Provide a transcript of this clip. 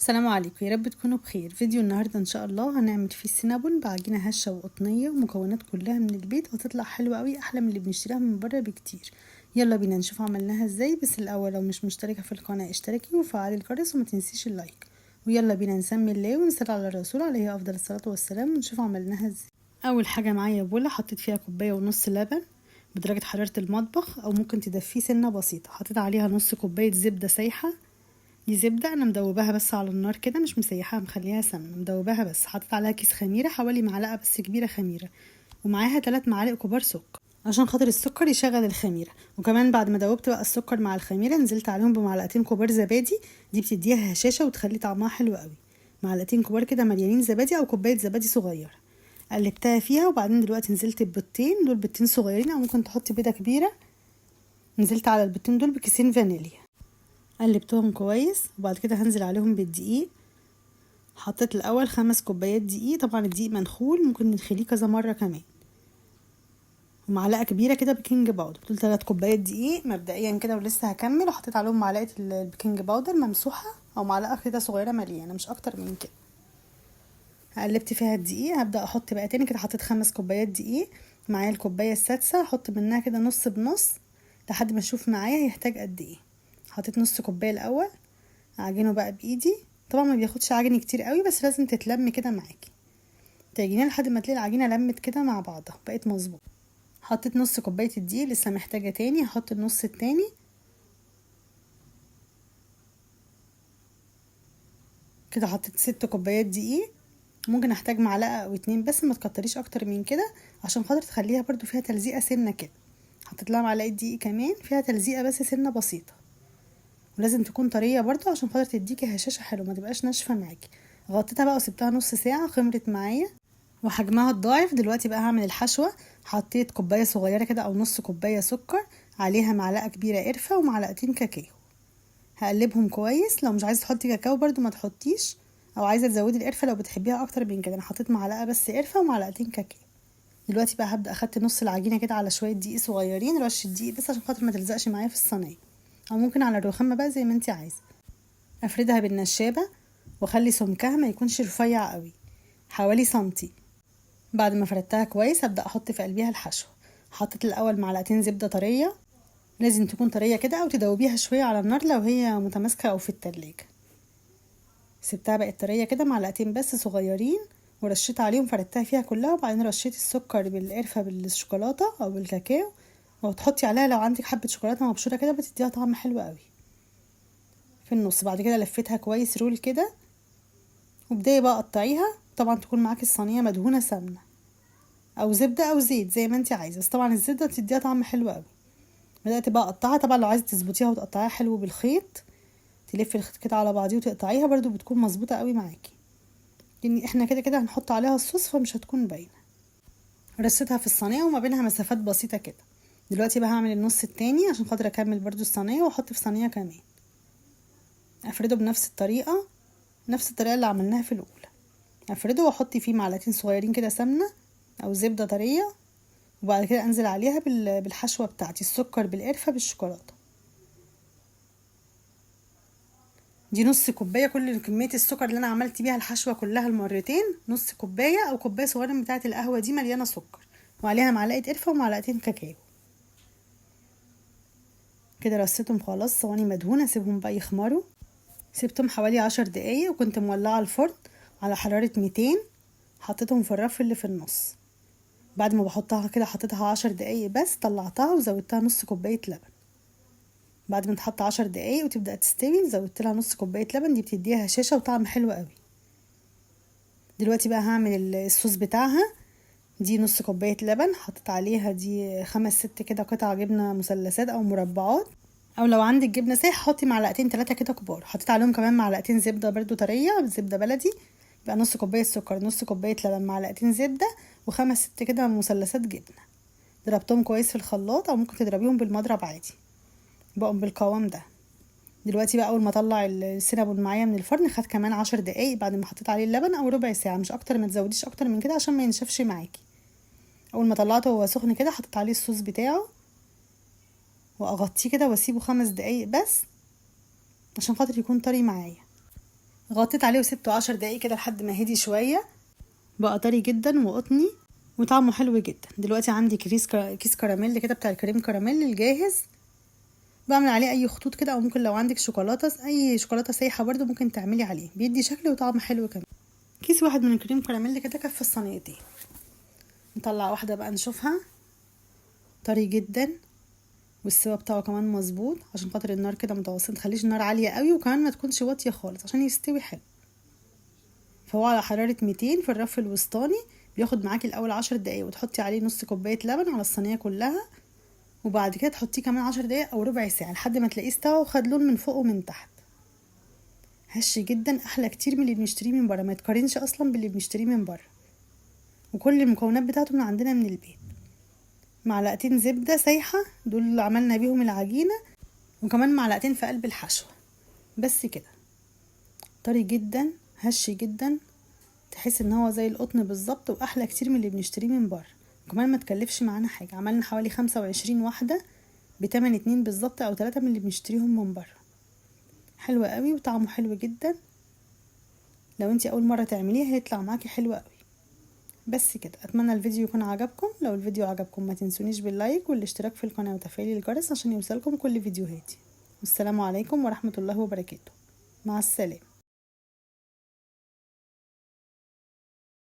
السلام عليكم، يا رب تكونوا بخير. فيديو النهارده ان شاء الله هنعمل فيه السينابون بعجينه هشه وقطنيه ومكونات كلها من البيت، وهتطلع حلوه قوي احلى من اللي بنشتريها من بره بكتير. يلا بينا نشوف عملناها ازاي. بس الاول لو مش مشتركه في القناه اشتركي وفعلي الجرس وما تنسيش اللايك. ويلا بينا نسمي الله ونصلي على الرسول عليه افضل الصلاه والسلام ونشوف عملناها ازاي. اول حاجه معايا بوله حطيت فيها كوبايه ونص لبن بدرجه حراره المطبخ او ممكن تدفيه سنه بسيطه. حطيت عليها نص كوبايه زبده سايحه. دي زبدة انا مدوباها بس على النار كده، مش مسيحاها مخليها سمنة، مدوباها بس. حطيت عليها كيس خميرة حوالي معلقة بس كبيرة خميرة، ومعاها 3 معالق كبار سكر عشان خاطر السكر يشغل الخميرة. وكمان بعد ما دوبت بقى السكر مع الخميرة نزلت عليهم بمعلقتين كبار زبادي. دي بتديها هشاشة وتخلي طعمها حلو قوي. معلقتين كبار كده مليانين زبادي او كوباية زبادي صغيرة. قلبتها فيها وبعدين دلوقتي نزلت ببيضتين، دول بيضتين صغيرين او ممكن تحطي بيضة كبيرة. نزلت على البيضتين دول بكيسين فانيليا، قلبتهم كويس وبعد كده هنزل عليهم بالدقيق. حطيت الاول 5 كوبايات دقيق، طبعا الدقيق منخول ممكن نخليه كذا مره كمان. ومعلقه كبيره كده بيكنج باودر، دول 3 كوبايات دقيق مبدئيا كده ولسه هكمل. وحطيت عليهم معلقه البيكنج باودر ممسوحه او معلقه كده صغيره مليانه مش اكتر من كده. قلبت فيها الدقيق، هبدا احط بقى تاني كده. حطيت 5 كوبايات دقيق، معايا الكوبايه السادسه احط منها كده نص بنص لحد ما اشوف معايا هيحتاج قد ايه. حطيت نص كوبايه الاول، اعجنه بقى بايدي. طبعا ما بياخدش عجن كتير قوي بس لازم تتلم كده معاكي، تعجنيها لحد ما تلاقي العجينه لمت كده مع بعضها بقت مظبوط. حطيت نص كوبايه الدقيق، لسه محتاجه تاني، هحط النص التاني. كده حطيت 6 كوبايات دقيق. ممكن احتاج معلقه او 2 بس، ما تكتريش اكتر من كده عشان خاطر تخليها برضو فيها تلزيقه سنه كده. حطيت لها معلقه دقيق كمان فيها تلزيقه بس سنه بسيطه، ولازم تكون طريه برضو عشان خاطر تديكي هشاشه حلو ما تبقاش ناشفه معاكي. غطيتها بقى وسبتها نص ساعه، خمرت معايا وحجمها اتضاعف. دلوقتي بقى هعمل الحشوه. حطيت كوبايه صغيره كده او نص كوبايه سكر، عليها معلقه كبيره قرفه ومعلقتين كاكاو. هقلبهم كويس. لو مش عايزه تحطي كاكاو برضو ما تحطيش، او عايزه تزودي القرفه لو بتحبيها اكتر من كده. انا حطيت معلقه بس قرفه ومعلقتين كاكاو. دلوقتي بقى هبدا اخدت نص العجينه كده على شويه دقيق صغيرين، رشه دقيق بس عشان خاطر ما تلزقش معايا في الصينيه، او ممكن على الرخامه بقى زي ما انت عايزه. افردها بالنشابه واخلي سمكها ما يكونش رفيع قوي، حوالي سنتي. بعد ما فردتها كويس هبدا احط في قلبيها الحشو. حطيت الاول معلقتين زبده طريه، لازم تكون طريه كده او تدوبيها شويه على النار لو هي متماسكه او في التلاجة. سبتها بقت طريه كده، معلقتين بس صغيرين، ورشيت عليهم فردتها فيها كلها. وبعدين رشيت السكر بالقرفه بالشوكولاته او بالكاكاو، وتحطي عليها لو عندك حبه شوكولاته مبشوره كده بتديها طعم حلو قوي في النص. بعد كده لفيتها كويس رول كده، وبدايه بقى قطعيها. طبعا تكون معاكي الصينيه مدهونه سمنه او زبده او زيت زي ما انت عايزه، بس طبعا الزبده بتديها طعم حلو قوي. بدات بقى اقطعها. طبعا لو عايزه تظبطيها وتقطعيها حلو بالخيط، تلفي الخيط كده على بعضيه وتقطعيها برضو بتكون مظبوطه قوي معاكي، لان احنا كده كده هنحط عليها الصوص فمش هتكون باينه. رصيتها في الصينيه وما بينها مسافات بسيطه كده. دلوقتي بقى هعمل النص التاني عشان خاطر اكمل برضو الصينيه واحط في صينيه كمان. افرده بنفس الطريقه، نفس الطريقه اللي عملناها في الاولى. افرده واحط فيه معلقتين صغيرين كده سمنه او زبده طريه، وبعد كده انزل عليها بالحشوه بتاعتي، السكر بالقرفه بالشوكولاته. دي نص كوبايه، كل كميه السكر اللي انا عملت بيها الحشوه كلها المرتين نص كوبايه او كوبايه صغيره من بتاعه القهوه دي مليانه سكر، وعليها معلقه قرفه ومعلقتين كاكاو. كده رصيتهم خلاص، صواني مدهونه، اسيبهم بقى يخمروا. سبتهم حوالي 10 دقايق وكنت مولعه الفرن على حراره 200. حطيتهم في الرف اللي في النص. بعد ما بحطها كده حطيتها 10 دقايق بس، طلعتها وزودتها نص كوبايه لبن. بعد ما تحط 10 دقايق وتبدا تستوي زودت لها نص كوبايه لبن، دي بتديها هشاشه وطعم حلو قوي. دلوقتي بقى هعمل الصوص بتاعها. دي نص كوبايه لبن، حطيت عليها دي 5 6 كده قطع جبنه مثلثات او مربعات، او لو عندك جبنه سايحه حطي معلقتين 3 كده كبار. حطيت عليهم كمان معلقتين زبده برضو طريه، زبده بلدي. بقى نص كوبايه سكر، نص كوبايه لبن، معلقتين زبده، و5 6 كده مثلثات جبنه. ضربتهم كويس في الخلاط او ممكن تضربيهم بالمضرب عادي، بقوا بالقوام ده. دلوقتي بقى اول ما اطلع السينابون معايا من الفرن، خد كمان 10 دقايق بعد ما حطيت عليه اللبن او ربع ساعه، مش اكتر، ما تزوديش اكتر من كده عشان ما ينشفش معاكي. اول ما طلعته وهو سخن كده حطيت عليه الصوص بتاعه، واغطيه كده واسيبه 5 دقايق بس عشان خاطر يكون طري معايا. غطيت عليه وسبته 10 دقايق كده لحد ما هدي شويه. بقى طري جدا وقطني وطعمه حلو جدا. دلوقتي عندي كيس كراميل كده بتاع الكريم كراميل الجاهز، بعمل عليه اي خطوط كده، او ممكن لو عندك شوكولاته، اي شوكولاته سايحه برده ممكن تعملي عليه، بيدي شكل وطعم حلو كمان. كيس واحد من الكريم كراميل كده كف الصينيتين. نطلع واحده بقى نشوفها، طري جدا والسوا بتاعه كمان مظبوط، عشان خاطر النار كده متوسطه، متخليش النار عاليه قوي وكمان ما تكونش واطيه خالص عشان يستوي حلو. فهو على حراره 200 في الرف الوسطاني، بياخد معاكي الاول 10 دقايق، وتحطي عليه نص كوبايه لبن على الصينيه كلها، وبعد كده تحطيه كمان 10 دقايق او ربع ساعه لحد ما تلاقيه استوى وخد لون من فوق ومن تحت. هش جدا، احلى كتير من اللي بنشتريه من بره، ما يتقارنش اصلا باللي بنشتريه من بره، وكل المكونات بتاعته من عندنا من البيت. معلقتين زبده سايحه دول اللي عملنا بيهم العجينه، وكمان معلقتين في قلب الحشوه، بس كده. طري جدا، هش جدا، تحس ان هو زي القطن بالظبط، واحلى كتير من اللي بنشتريه من بره، وكمان ما تكلفش معانا حاجه. عملنا حوالي 25 واحده بتمن 2 بالظبط او 3 من اللي بنشتريهم من بره. حلوة قوي وطعمه حلو جدا، لو انتي اول مرة تعمليه هيطلع معاكي حلو قوي. بس كده، اتمنى الفيديو يكون عجبكم. لو الفيديو عجبكم ما تنسونيش باللايك والاشتراك في القناة وتفعيل الجرس عشان يوصلكم كل فيديوهاتي. والسلام عليكم ورحمة الله وبركاته. مع السلامة.